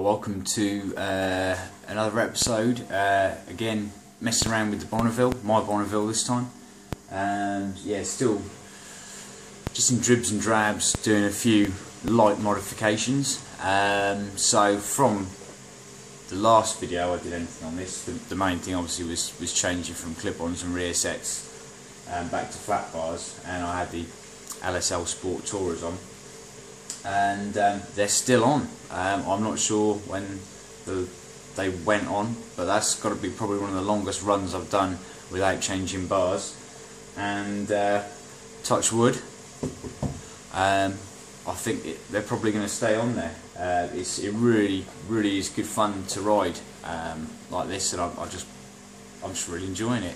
Welcome to another episode. Again, messing around with the Bonneville, my Bonneville this time. Yeah, still just in dribs and drabs, doing a few light modifications. So from the last video I did anything on this, the main thing obviously was changing from clip-ons and rear sets back to flat bars, and I had the LSL Sport Tourers on, and they're still on. I'm not sure when they went on, but that's got to be probably one of the longest runs I've done without changing bars. And touch wood, I think they're probably going to stay on there. It really is good fun to ride like this, and I'm just really enjoying it.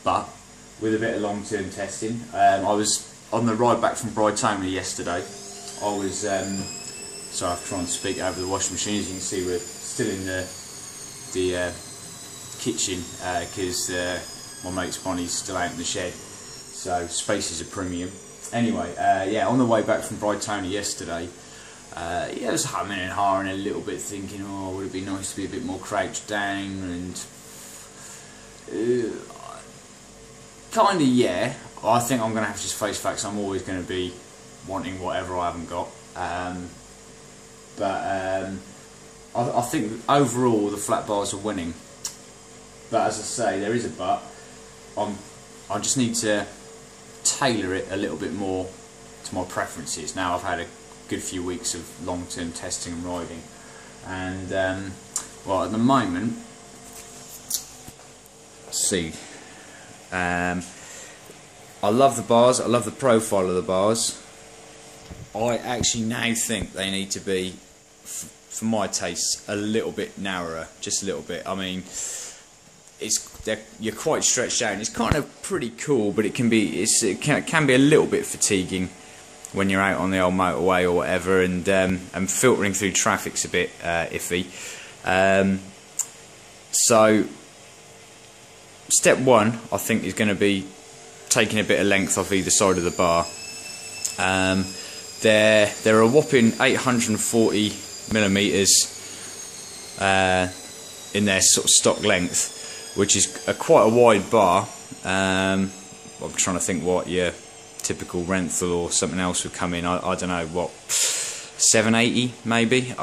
But with a bit of long-term testing, I was on the ride back from Brighton yesterday. I was sorry, I've tried to speak over the washing machine. As you can see, we're still in the kitchen because my mate's Bonnie's still out in the shed, so space is a premium. Anyway, yeah, on the way back from Brighton yesterday, yeah, I was humming and hawing a little bit, thinking, oh, would it be nice to be a bit more crouched down, and kind of, yeah. I think I'm going to have to just face facts. I'm always going to be wanting whatever I haven't got. I think overall the flat bars are winning. But as I say, there is a but. I just need to tailor it a little bit more to my preferences. Now I've had a good few weeks of long-term testing and riding, and well, at the moment, let's see. I love the bars, I love the profile of the bars. I actually now think they need to be, for my tastes, a little bit narrower, just a little bit. I mean, you're quite stretched out. It's kind of pretty cool, but it can be a little bit fatiguing when you're out on the old motorway or whatever, and filtering through traffic's a bit iffy. So step one, I think, is going to be taking a bit of length off either side of the bar. They're a whopping 840 millimeters in their sort of stock length, which is quite a wide bar. I'm trying to think what your typical Renthal or something else would come in. I don't know, what, 780 maybe,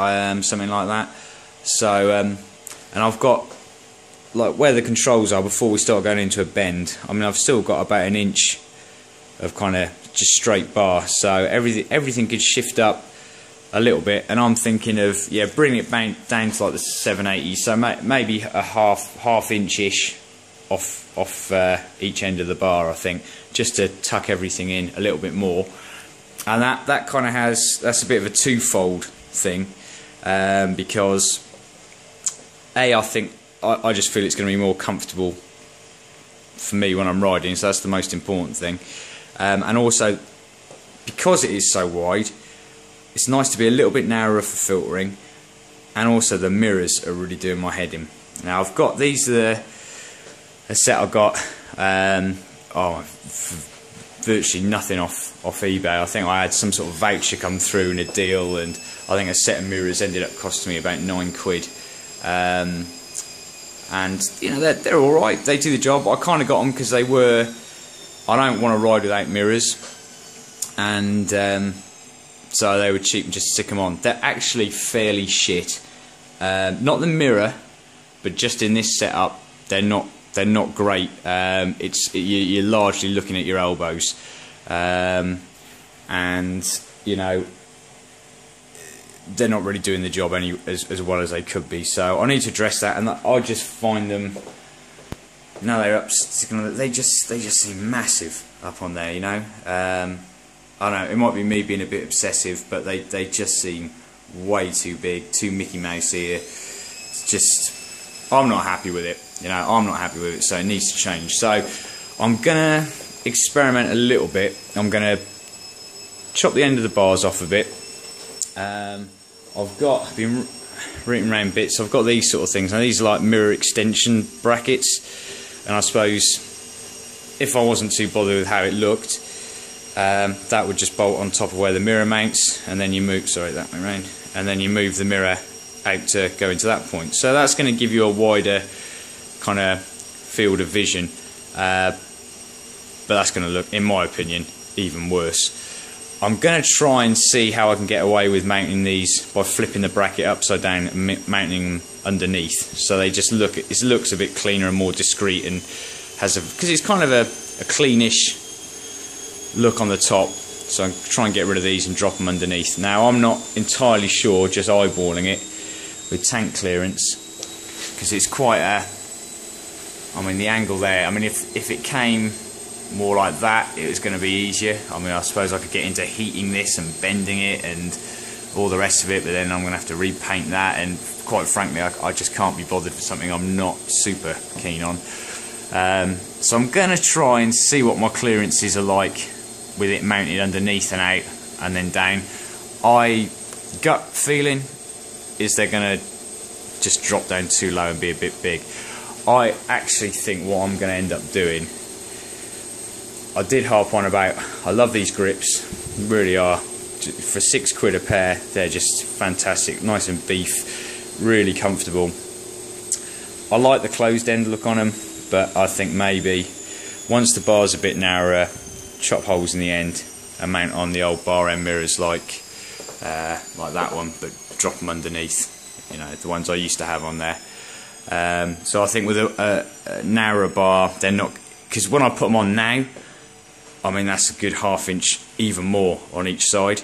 something like that. So and I've got, like, where the controls are before we start going into a bend, I mean, I've still got about an inch of kind of just straight bar, so everything could shift up a little bit, and I'm thinking of, yeah, bringing it down to like the 780, so maybe a half inch-ish off each end of the bar, I think, just to tuck everything in a little bit more. And that kind of that's a bit of a twofold thing, because I think I just feel it's going to be more comfortable for me when I'm riding, so that's the most important thing. And also, because it is so wide, it's nice to be a little bit narrower for filtering, and also the mirrors are really doing my head in. Now I've got these, a set I got, virtually nothing off eBay. I think I had some sort of voucher come through in a deal, and I think a set of mirrors ended up costing me about £9. And you know, they're all right. They do the job. I kind of got them because I don't want to ride without mirrors, and so they were cheap and just stick them on. They're actually fairly shit. Not the mirror, but just in this setup, they're not great. You're largely looking at your elbows, and you know, they're not really doing the job as well as they could be. So I need to address that, and I just find them, no, they just seem massive up on there, you know. I don't know, it might be me being a bit obsessive, but they just seem way too big, too Mickey Mouse here. It's just, I'm not happy with it, you know. I'm not happy with it, so it needs to change. So I'm gonna experiment a little bit. I'm gonna chop the end of the bars off a bit. I've been rooting around bits. I've got these sort of things. Now these are like mirror extension brackets, and I suppose if I wasn't too bothered with how it looked, that would just bolt on top of where the mirror mounts, and then you move, sorry that went round, and then you move the mirror out to go into that point. So that's going to give you a wider kind of field of vision, but that's going to look, in my opinion, even worse. I'm going to try and see how I can get away with mounting these by flipping the bracket upside down and mounting them underneath, so they just look, it looks a bit cleaner and more discreet, and has a, because it's kind of a cleanish look on the top. So I'm trying to get rid of these and drop them underneath. Now I'm not entirely sure, just eyeballing it with tank clearance, because it's quite a, I mean the angle there, I mean if it came more like that, it was going to be easier. I mean, I suppose I could get into heating this and bending it and all the rest of it, but then I'm going to have to repaint that, and quite frankly I just can't be bothered for something I'm not super keen on. So I'm going to try and see what my clearances are like with it mounted underneath and out and then down. Gut feeling is they're going to just drop down too low and be a bit big. I actually think what I'm going to end up doing, I did harp on about, I love these grips, really are. For £6 a pair, they're just fantastic, nice and beef, really comfortable. I like the closed end look on them, but I think maybe once the bar's a bit narrower, chop holes in the end and mount on the old bar end mirrors like that one, but drop them underneath, you know, the ones I used to have on there. So I think with a narrower bar, they're not, because when I put them on now, I mean that's a good ½ inch even more on each side,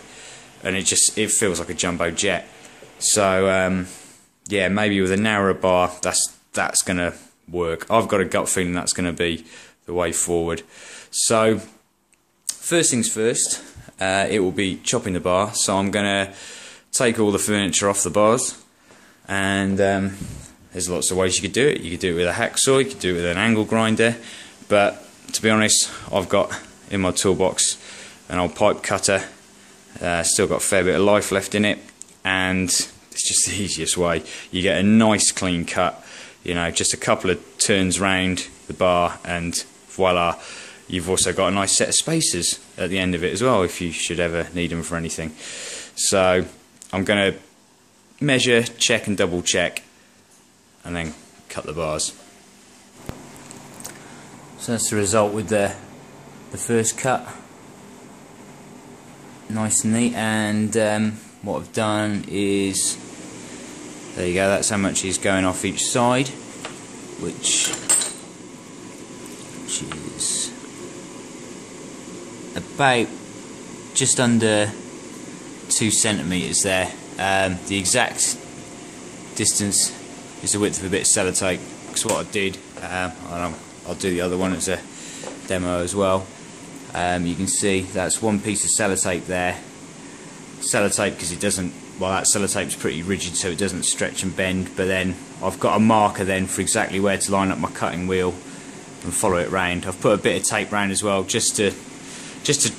and it feels like a jumbo jet. So yeah, maybe with a narrower bar, that's gonna work. I've got a gut feeling that's gonna be the way forward. So first things first, it will be chopping the bar. So I'm gonna take all the furniture off the bars, and there's lots of ways you could do it. You could do it with a hacksaw, you could do it with an angle grinder, but to be honest, I've got in my toolbox an old pipe cutter, still got a fair bit of life left in it, and it's just the easiest way. You get a nice clean cut, you know, just a couple of turns round the bar and voila, you've also got a nice set of spacers at the end of it as well if you should ever need them for anything. So I'm going to measure, check and double check, and then cut the bars. So that's the result with the first cut, nice and neat. And what I've done is, there you go, that's how much is going off each side, which is about just under 2 centimeters there. The exact distance is the width of a bit of sellotape, because what I did, I'll do the other one as a demo as well. You can see that's one piece of sellotape there. Sellotape because it doesn't, well, that sellotape's pretty rigid, so it doesn't stretch and bend, but then I've got a marker then for exactly where to line up my cutting wheel and follow it round. I've put a bit of tape round as well, just to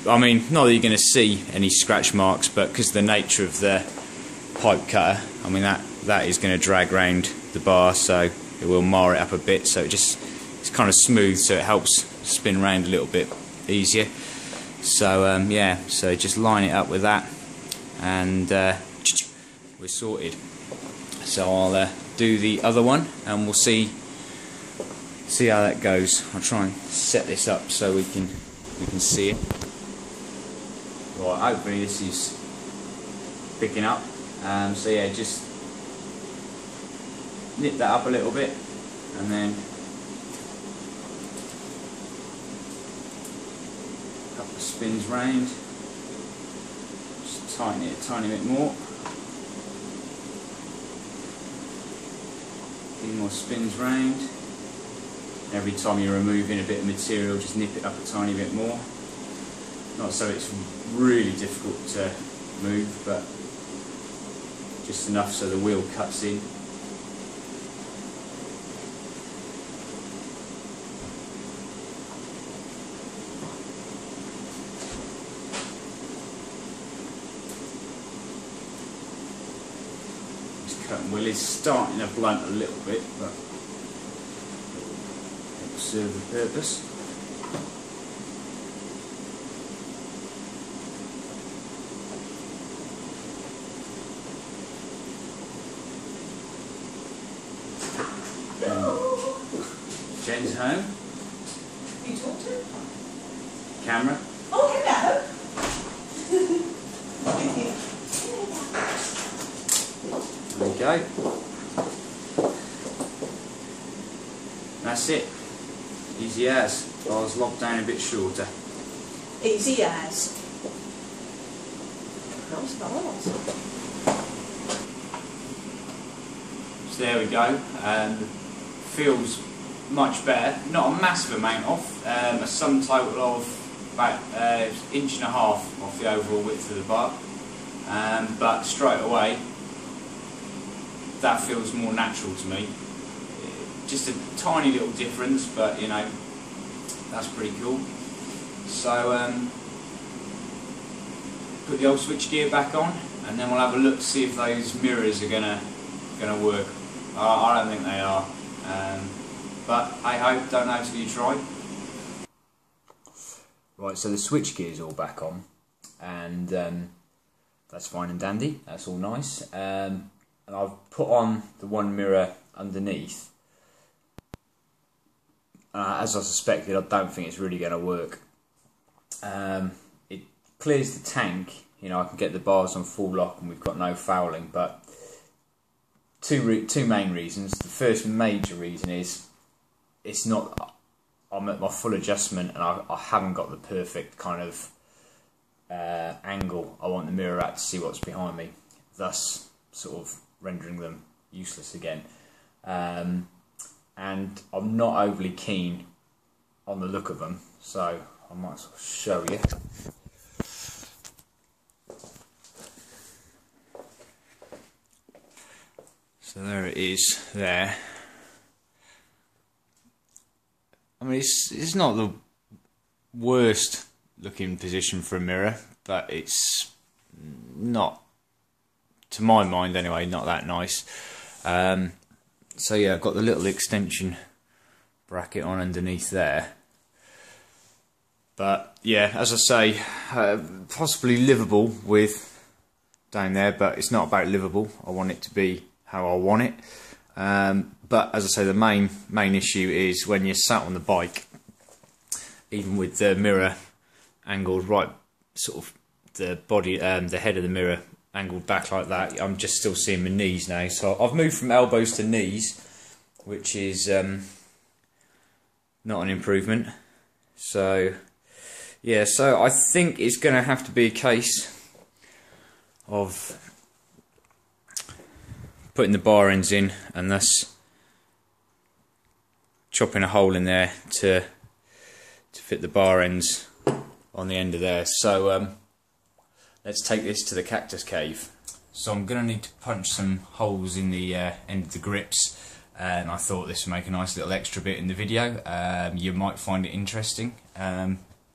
I mean, not that you're going to see any scratch marks, but because of the nature of the pipe cutter, I mean that is going to drag round the bar, so it will mar it up a bit, so it's kind of smooth, so it helps spin round a little bit easier. So yeah, so just line it up with that, and we're sorted. So I'll do the other one, and we'll see how that goes. I'll try and set this up so we can see it. Right, hopefully this is picking up. So yeah, just nip that up a little bit, and then a couple of spins round. Just tighten it a tiny bit more. A few more spins round. Every time you're removing a bit of material, just nip it up a tiny bit more. Not so it's really difficult to move, but just enough so the wheel cuts in. This cutting wheel is starting to blunt a little bit, but it will serve the purpose. Jen's home. You talked to him? Camera. Oh, hello. There we go. That's it. Easy as. I was locked down a bit shorter. Easy as. Nice bars. So there we go. Feels much better. Not a massive amount off. A sum total of about an inch and a half off the overall width of the bar. But straight away, that feels more natural to me. Just a tiny little difference, but you know, that's pretty cool. So put the old switch gear back on, and then we'll have a look to see if those mirrors are gonna work. I don't think they are, but I hope. Don't know till you try. Right, so the switch gear's all back on, and that's fine and dandy. That's all nice. And I've put on the one mirror underneath. As I suspected, I don't think it's really going to work. It clears the tank, you know, I can get the bars on full lock and we've got no fouling, but two main reasons. The first major reason is it's not, I'm at my full adjustment and I haven't got the perfect kind of angle I want the mirror at to see what's behind me, thus sort of rendering them useless again. And I'm not overly keen on the look of them, so I might as well show you. So there it is there. I mean, it's not the worst looking position for a mirror, but it's not, to my mind anyway, not that nice. So yeah, I've got the little extension bracket on underneath there. But yeah, as I say, possibly livable with down there, but it's not about livable. I want it to be how I want it. But as I say, the main issue is when you're sat on the bike, even with the mirror angled right, sort of the body, the head of the mirror angled back like that, I'm just still seeing my knees now. So I've moved from elbows to knees, which is not an improvement. So yeah, so I think it's going to have to be a case of putting the bar ends in and thus chopping a hole in there to fit the bar ends on the end of there. So let's take this to the cactus cave. So I'm going to need to punch some holes in the end of the grips, and I thought this would make a nice little extra bit in the video. You might find it interesting,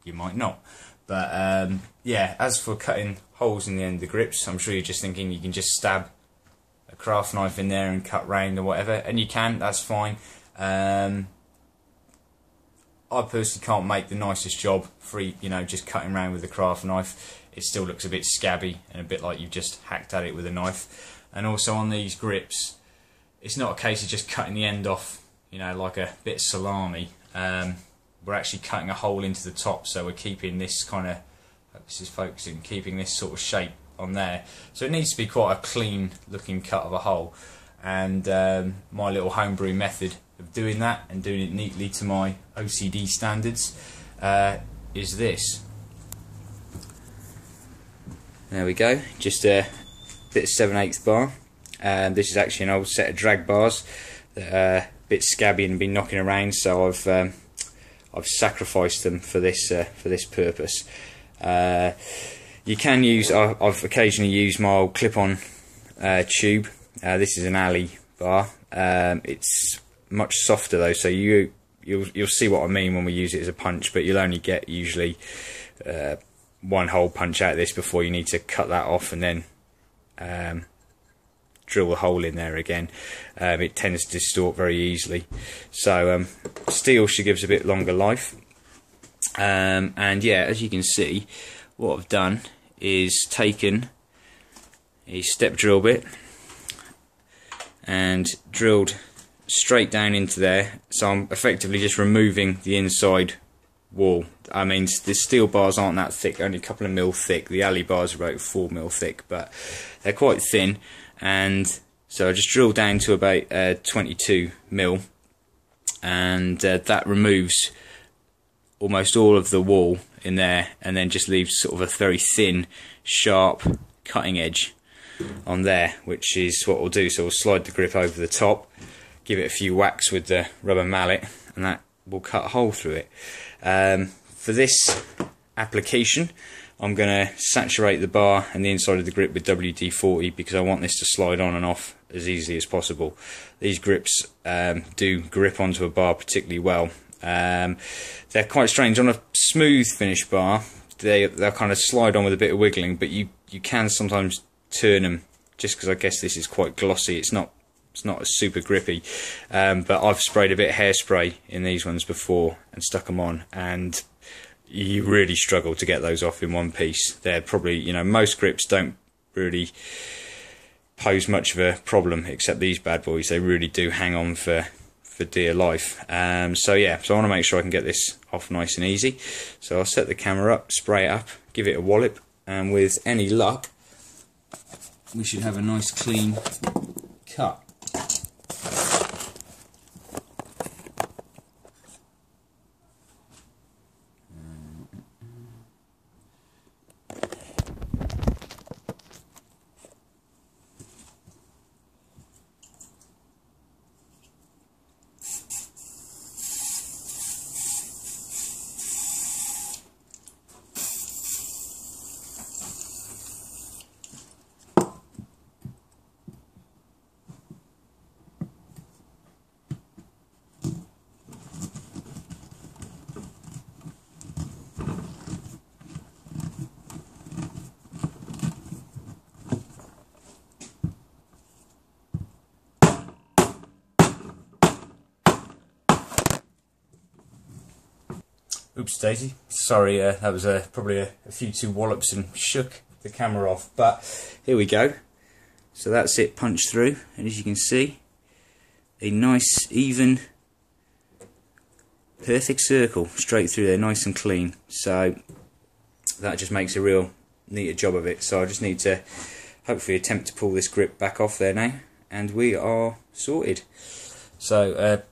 you might not. But yeah, as for cutting holes in the end of the grips, I'm sure you're just thinking you can just stab a craft knife in there and cut round or whatever, and you can, that's fine. I personally can't make the nicest job for, you know, just cutting around with a craft knife. It still looks a bit scabby and a bit like you've just hacked at it with a knife. And also on these grips, it's not a case of just cutting the end off, you know, like a bit of salami. We're actually cutting a hole into the top, so we're keeping this kind of, hope this is focusing, keeping this sort of shape on there. So it needs to be quite a clean looking cut of a hole. And my little homebrew method of doing that and doing it neatly to my OCD standards is this. There we go, just a bit of 7/8 bar. This is actually an old set of drag bars that are a bit scabby and been knocking around, so I've sacrificed them for this purpose. You can use, I've occasionally used my old clip-on tube. This is an alley bar. It's much softer though, so you'll see what I mean when we use it as a punch, but you'll only get usually one hole punch out of this before you need to cut that off and then drill a hole in there again. It tends to distort very easily, so steel should give us a bit longer life. And yeah, as you can see, what I've done is taken a step drill bit and drilled straight down into there, so I'm effectively just removing the inside wall. I mean, the steel bars aren't that thick, only a couple of mil thick. The alley bars are about 4 mil thick, but they're quite thin, and so I just drill down to about 22 mil, and that removes almost all of the wall in there, and then just leaves sort of a very thin, sharp cutting edge on there, which is what we'll do. So we'll slide the grip over the top, give it a few whacks with the rubber mallet, and that will cut a hole through it. For this application, I'm going to saturate the bar and the inside of the grip with WD-40 because I want this to slide on and off as easily as possible. These grips do grip onto a bar particularly well. They're quite strange. On a smooth finish bar, they'll kind of slide on with a bit of wiggling, but you can sometimes turn them, just because I guess this is quite glossy. It's not as super grippy, but I've sprayed a bit of hairspray in these ones before and stuck them on, and you really struggle to get those off in one piece. They're probably, you know, most grips don't really pose much of a problem, except these bad boys. They really do hang on for dear life. So yeah, so I want to make sure I can get this off nice and easy. So I'll set the camera up, spray it up, give it a wallop, and with any luck we should have a nice clean cut. Oops daisy, sorry, that was probably a few too wallops and shook the camera off, but here we go. So that's it punched through, and as you can see, a nice even perfect circle straight through there, nice and clean. So that just makes a real neater job of it. So I just need to hopefully attempt to pull this grip back off there now, and we are sorted. So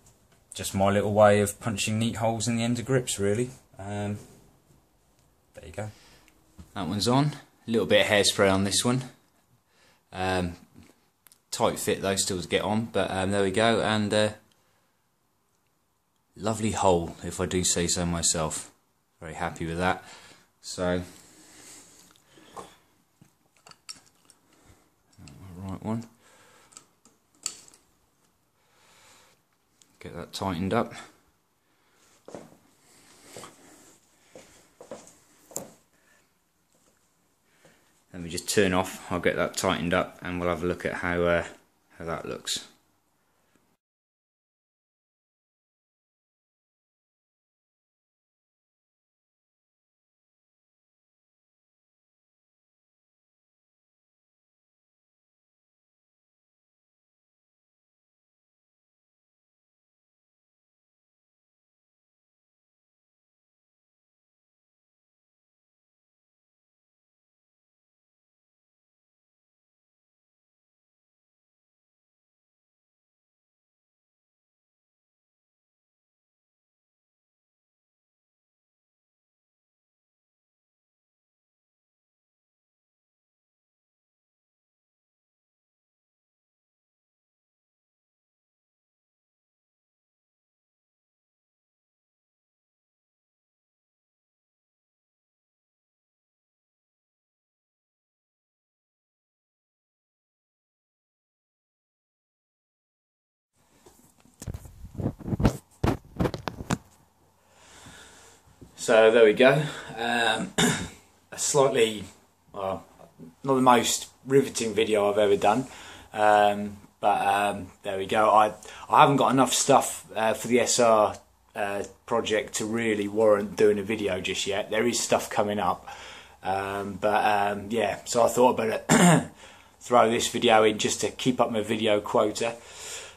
just my little way of punching neat holes in the end of grips, really. There you go. That one's on. A little bit of hairspray on this one. Tight fit though, still to get on, but there we go. And lovely hole, if I do say so myself. Very happy with that. So, right one. Get that tightened up. Let me just turn off, I'll get that tightened up, and we'll have a look at how that looks. So there we go. A slightly, well, not the most riveting video I've ever done, but there we go. I haven't got enough stuff for the SR project to really warrant doing a video just yet. There is stuff coming up, yeah. So I thought I'd better throw this video in just to keep up my video quota.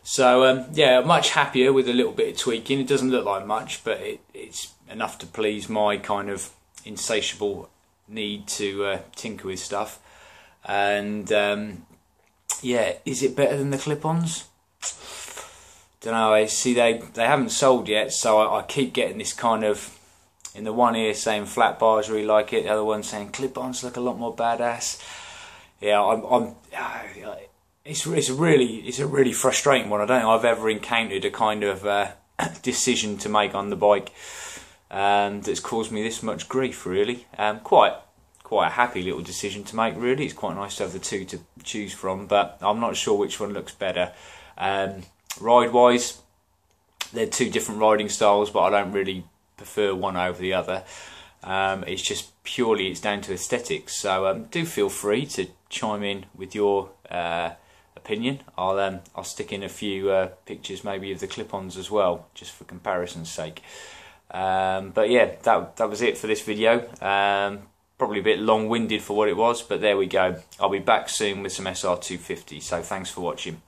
So yeah, much happier with a little bit of tweaking. It doesn't look like much, but it's enough to please my kind of insatiable need to tinker with stuff. And yeah, is it better than the clip-ons? Don't know. I see they haven't sold yet, so I keep getting this kind of, in the one ear saying flat bars really like it, the other one saying clip-ons look a lot more badass. Yeah, it's a really frustrating one. I don't think I've ever encountered a kind of decision to make on the bike that's caused me this much grief, really. Quite a happy little decision to make, really. It's quite nice to have the two to choose from, but I'm not sure which one looks better. Ride wise, they're two different riding styles, but I don't really prefer one over the other. It's just purely, it's down to aesthetics. So do feel free to chime in with your opinion. I'll stick in a few pictures maybe of the clip-ons as well, just for comparison's sake. But yeah, that was it for this video. Probably a bit long-winded for what it was, but there we go. I'll be back soon with some SR250, so thanks for watching.